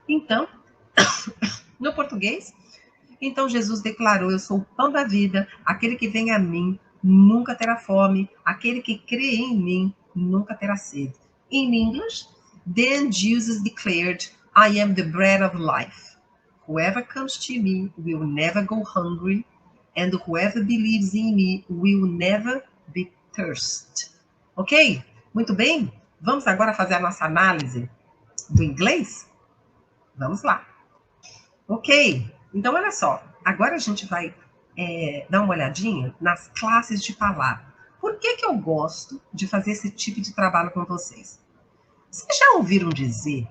Então, no português, então Jesus declarou: eu sou o pão da vida, aquele que vem a mim nunca terá fome, aquele que crê em mim nunca terá sede. In English, then Jesus declared, I am the bread of life. Whoever comes to me will never go hungry, and whoever believes in me will never be thirsty. Ok? Muito bem? Vamos agora fazer a nossa análise do inglês? Vamos lá. Ok, então olha só. Agora a gente vai dar uma olhadinha nas classes de palavra. Por que eu gosto de fazer esse tipo de trabalho com vocês? Vocês já ouviram dizer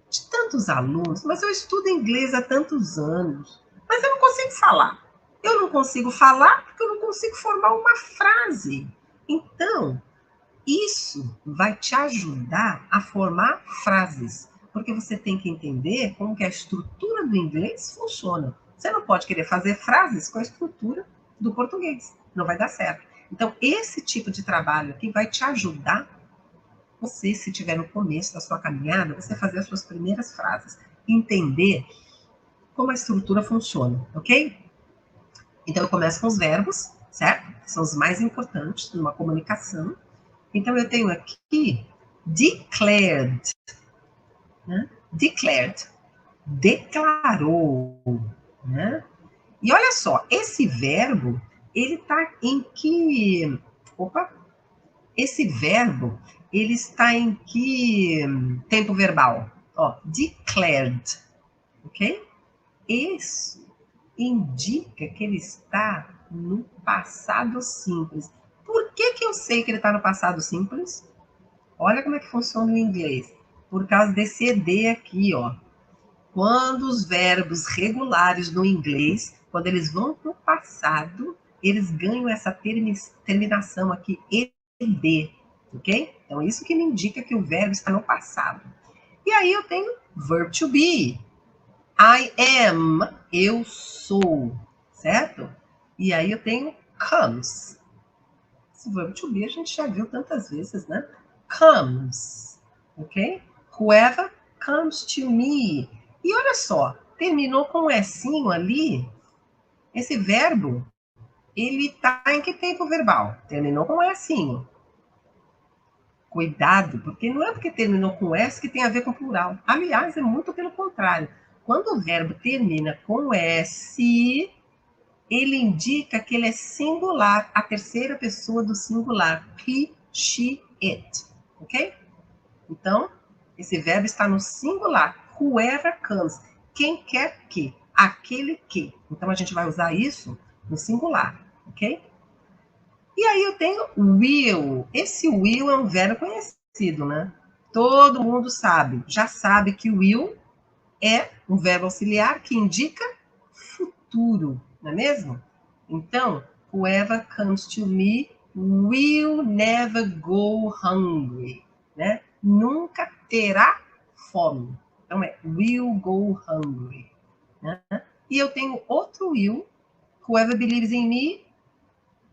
de tantos alunos, mas eu estudo inglês há tantos anos, mas eu não consigo falar. Eu não consigo falar porque eu não consigo formar uma frase. Então, isso vai te ajudar a formar frases, porque você tem que entender como que a estrutura do inglês funciona. Você não pode querer fazer frases com a estrutura do português, não vai dar certo. Então, esse tipo de trabalho aqui vai te ajudar, você, se estiver no começo da sua caminhada, você fazer as suas primeiras frases, entender como a estrutura funciona, ok? Então, eu começo com os verbos, certo? Que são os mais importantes numa comunicação. Então, eu tenho aqui declared, né? Declared, declarou, né? E olha só, esse verbo, ele está em que... Opa! Esse verbo, ele está em que tempo verbal? Ó, declared, ok? Isso indica que ele está no passado simples. Por que eu sei que ele está no passado simples? Olha como é que funciona o inglês. Por causa desse ED aqui, ó. Quando os verbos regulares no inglês, quando eles vão para o passado, eles ganham essa terminação aqui, ED, ok? Então, isso que me indica que o verbo está no passado. E aí eu tenho verb to be. I am, eu sou, certo? E aí eu tenho comes. Esse verbo to be a gente já viu tantas vezes, né? Comes, ok? Whoever comes to me. E olha só, terminou com um S ali, esse verbo, ele tá em que tempo verbal? Terminou com um S. Cuidado, porque não é porque terminou com S que tem a ver com plural. Aliás, é muito pelo contrário. Quando o verbo termina com S, ele indica que ele é singular, a terceira pessoa do singular. He, she, it. Ok? Então, esse verbo está no singular. Whoever comes. Quem quer que. Aquele que. Então, a gente vai usar isso no singular. Ok? E aí eu tenho will. Esse will é um verbo conhecido, né? Todo mundo sabe. Já sabe que will é um verbo auxiliar que indica futuro, não é mesmo? Então, whoever comes to me will never go hungry, né? Nunca terá fome. Então, é will go hungry, né? E eu tenho outro will, whoever believes in me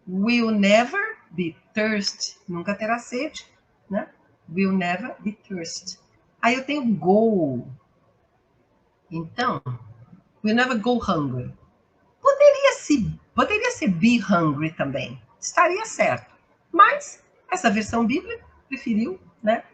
will never be thirsty, nunca terá sede, né? Will never be thirsty. Aí eu tenho go. Então, will never go hungry. Poderia ser be hungry também. Estaria certo. Mas essa versão bíblica preferiu, né,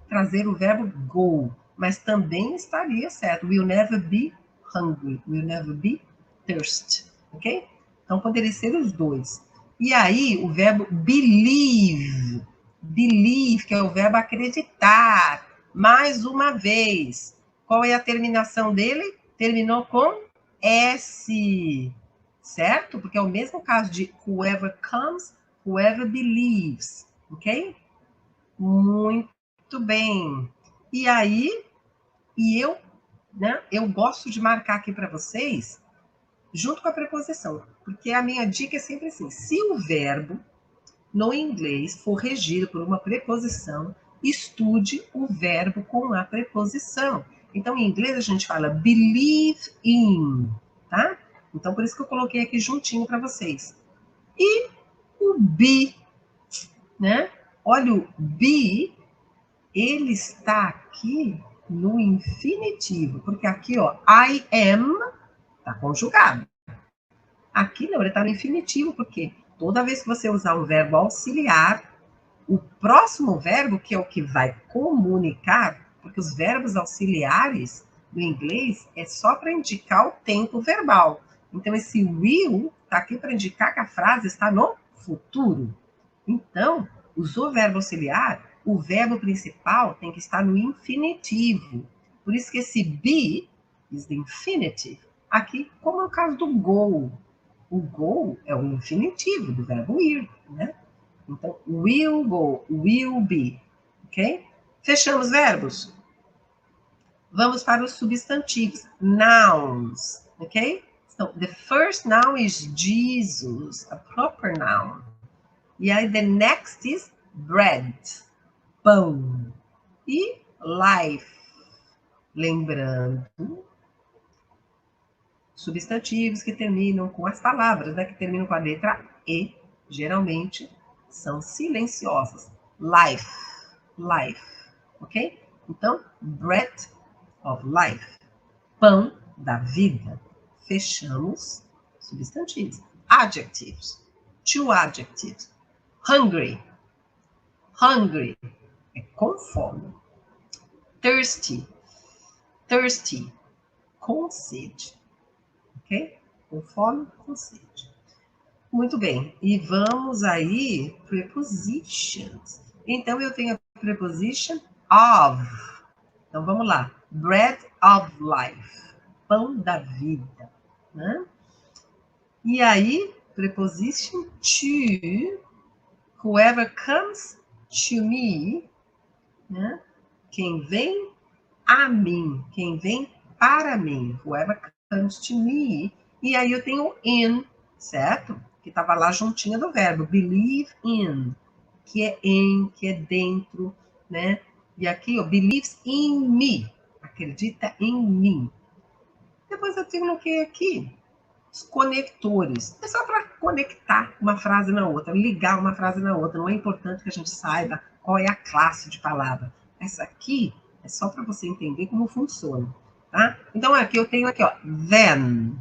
trazer o verbo go. Mas também estaria certo. Will never be hungry. Will never be thirsty. Ok? Então poderia ser os dois. E aí o verbo believe. Believe, que é o verbo acreditar. Mais uma vez. Qual é a terminação dele? Terminou com S. Certo? Porque é o mesmo caso de whoever comes, whoever believes. Ok? Muito bem. E aí, eu gosto de marcar aqui para vocês, junto com a preposição, porque a minha dica é sempre assim: se o verbo no inglês for regido por uma preposição, estude o verbo com a preposição. Então, em inglês a gente fala believe in, tá? Então, por isso que eu coloquei aqui juntinho para vocês. E o be, né? Olha, o be, ele está aqui no infinitivo, porque aqui, ó, I am tá conjugado. Aqui não, ele está no infinitivo, porque toda vez que você usar um verbo auxiliar, o próximo verbo, que é o que vai comunicar, porque os verbos auxiliares no inglês é só para indicar o tempo verbal. Então, esse will está aqui para indicar que a frase está no futuro. Então, usou o verbo auxiliar, o verbo principal tem que estar no infinitivo. Por isso que esse be is the infinitive. Aqui, como é o caso do go. O go é o infinitivo do verbo ir, né? Então, will go, will be, ok? Fechamos verbos? Vamos para os substantivos, nouns, ok? So, the first noun is Jesus, a proper noun. E aí, the next is bread, pão. E life, lembrando, substantivos que terminam com as palavras, né? Que terminam com a letra E, geralmente são silenciosas. Life, life, ok? Então, bread of life, pão da vida. Fechamos substantivos. Adjectives, two adjectives. Hungry, hungry, é com fome. Thirsty, thirsty, com sede. Ok? Com fome, com sede. Muito bem. E vamos aí, prepositions. Então, eu tenho a preposition of. Então, vamos lá. Bread of life. Pão da vida. Né? E aí, preposition to. Whoever comes to me. Né? Quem vem a mim. Quem vem para mim. Whoever comes to me. E aí, eu tenho in, certo? Que estava lá juntinha do verbo. Believe in. Que é em, que é dentro, né? E aqui, ó, believes in me. Acredita em mim. Depois eu tenho o que aqui? Os conectores. É só para conectar uma frase na outra, ligar uma frase na outra. Não é importante que a gente saiba qual é a classe de palavra. Essa aqui é só para você entender como funciona, tá? Então, aqui eu tenho aqui, ó, then.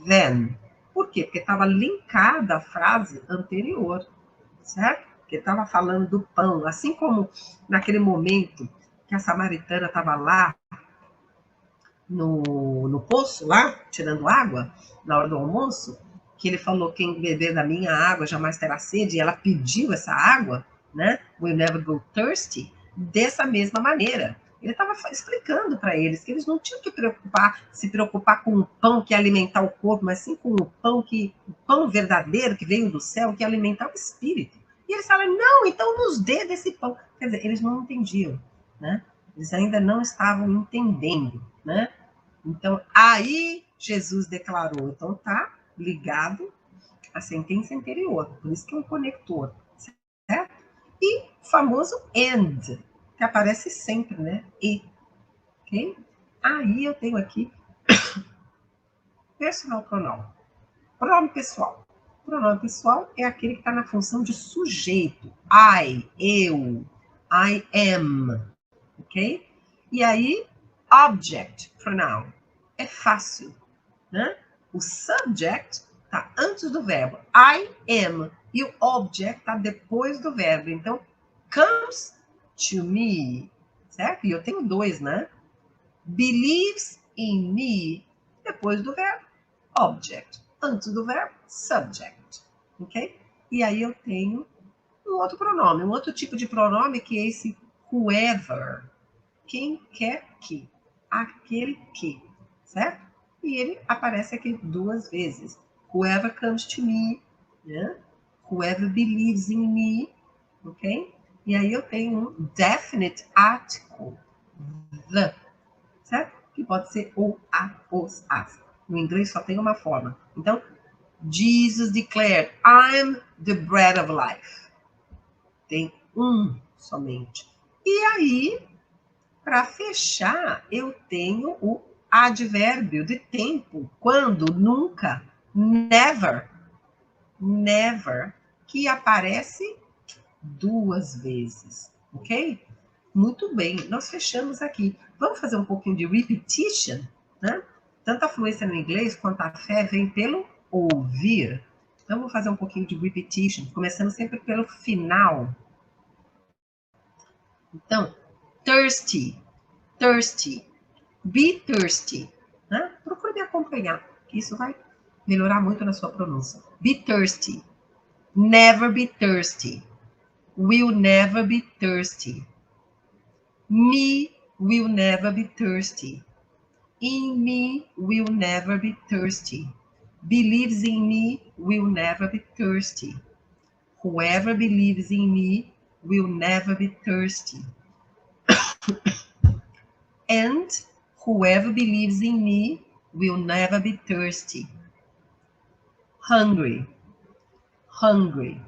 Then. Por quê? Porque estava linkada à frase anterior, certo? Porque estava falando do pão. Assim como naquele momento que a samaritana estava lá no poço, lá, tirando água, na hora do almoço, que ele falou, quem beber da minha água jamais terá sede, e ela pediu essa água, né? Will never go thirsty. Dessa mesma maneira. Ele estava explicando para eles que eles não tinham que se preocupar com o pão que ia alimentar o corpo, mas sim com o pão verdadeiro que veio do céu, que ia alimentar o espírito. E eles falaram, não, então nos dê desse pão. Quer dizer, eles não entendiam, né? Eles ainda não estavam entendendo, né? Então, aí Jesus declarou, então tá ligado à sentença anterior, por isso que é um conector, certo? E o famoso and, que aparece sempre, né? E, ok? Aí eu tenho aqui personal pronoun, pronome pessoal. Pronome pessoal é aquele que está na função de sujeito. Eu, I am, ok? E aí, object pronoun. É fácil, né? O subject está antes do verbo. I am. E o object está depois do verbo. Então, comes to me. Certo? E eu tenho dois, né? Believes in me. Depois do verbo, object. Antes do verbo, subject. Ok? E aí eu tenho um outro pronome. Um outro tipo de pronome que é esse whoever. Quem quer que. Aquele que. Certo? E ele aparece aqui duas vezes. Whoever comes to me, né? Whoever believes in me, ok? E aí eu tenho um definite article, the, certo? Que pode ser o, a, os, as. No inglês só tem uma forma. Então, Jesus declared, I'm the bread of life. Tem um somente. E aí, para fechar, eu tenho o advérbio de tempo, quando, nunca, never, never, que aparece duas vezes, ok? Muito bem, nós fechamos aqui. Vamos fazer um pouquinho de repetition, né? Tanto a fluência no inglês quanto a fé vem pelo ouvir. Então, vamos fazer um pouquinho de repetition, começando sempre pelo final. Então, thirsty, thirsty, be thirsty, né? Procure me acompanhar, que isso vai melhorar muito na sua pronúncia. Be thirsty, never be thirsty, will never be thirsty, me will never be thirsty, in me will never be thirsty, believes in me will never be thirsty, whoever believes in me will never be thirsty, and whoever believes in me will never be thirsty. Hungry, hungry,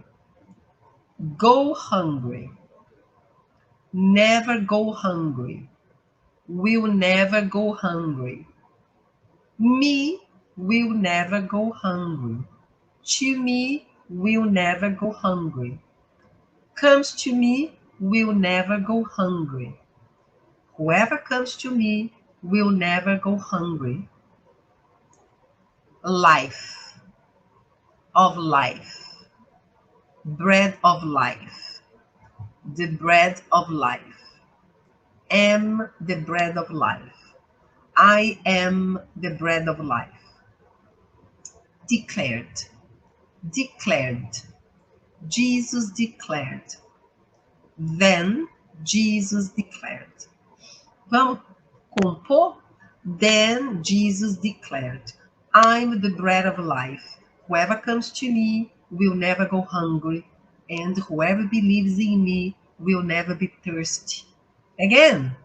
go hungry, never go hungry, will never go hungry, me will never go hungry, to me will never go hungry, comes to me will never go hungry, whoever comes to me will never go hungry. Life, of life, bread of life, the bread of life, am the bread of life, I am the bread of life. Declared, declared, Jesus declared, then Jesus declared. Vamos compor? Then Jesus declared, I'm the bread of life. Whoever comes to me will never go hungry, and whoever believes in me will never be thirsty. Again,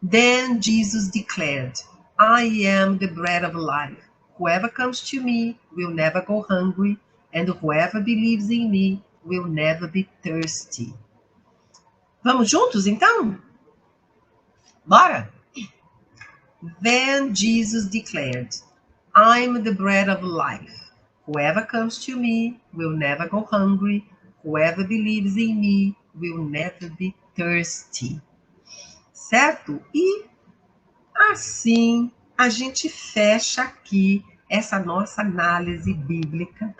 then Jesus declared, I am the bread of life. Whoever comes to me will never go hungry, and whoever believes in me will never be thirsty. Vamos juntos, então? Bora! Then Jesus declared, I'm the bread of life. Whoever comes to me will never go hungry. Whoever believes in me will never be thirsty. Certo? E assim a gente fecha aqui essa nossa análise bíblica